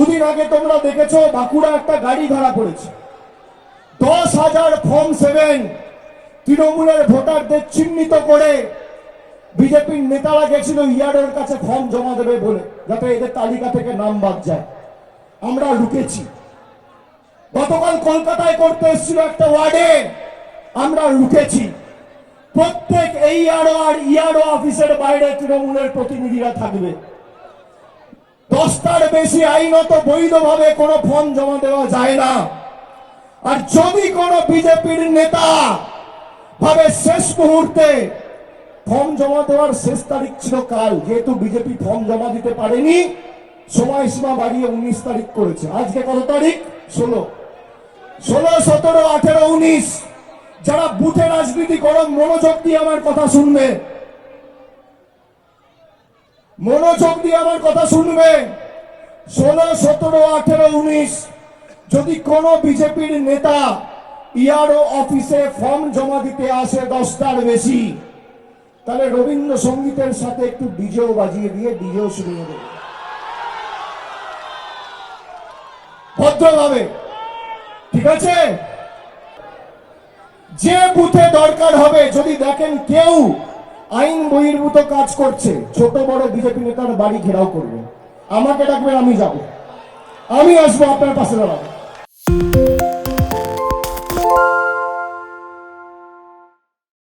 দুদিন আগে তোমরা দেখেছো বাঁকুড়া একটা গাড়ি ধরা পড়েছে, 10,000 ফর্ম 7 তৃণমূলের ভোটারদের চিহ্নিত করে বিজেপির নেতারা গেছিল ইয়ারের কাছে ফর্ম জমা দেবে বলে, যাতে এদের তালিকা থেকে নাম বাদ যায়। আমরা লুকেছি। গতকাল কলকাতায় করতে এসেছিল একটা ওয়ার্ডে, আমরা লুকেছি। প্রত্যেক এইআরও আর ইআরও অফিসের বাইরে তৃণমূলের প্রতিনিধিরা থাকবে। 10টার বেশি আইনত বৈধভাবে কোনো ফর্ম জমা দেওয়া যায় না। আর যদি কোনো বিজেপির নেতা ভাবে শেষ মুহূর্তে, ফর্ম জমা দেওয়ার শেষ তারিখ ছিল কাল, যেহেতু বিজেপি ফর্ম জমা দিতে পারেনি সময়সীমা বাড়িয়ে 19 তারিখ করেছে। আজকে কত তারিখ? 16, 17, 18, 19। যারা বুথে রাজনীতি করো মনোযোগ দিয়ে আমার কথা শুনবে, মনোযোগ দিয়ে আমার কথা শুনবে। 16, 17, 18, 19 যদি কোনো বিজেপির নেতা ইআরও অফিসে ফর্ম জমা দিতে আসে 10টার বেশি, তাহলে রবীন্দ্রসঙ্গীতের সাথে একটু ডিজেও বাজিয়ে দিয়ে ডিজেও শুনিয়ে দেবে ভদ্রভাবে, ঠিক আছে? যে বুথে দরকার হবে, যদি দেখেন কেউ আইন বহির্ভূত কাজ করছে, ছোট বড় বিজেপি নেতার বাড়ি ঘেরাও করবে, আমাকে ডাকবেন, আমি যাব, আমি আসবো, আপনার পাশে দাঁড়াবো।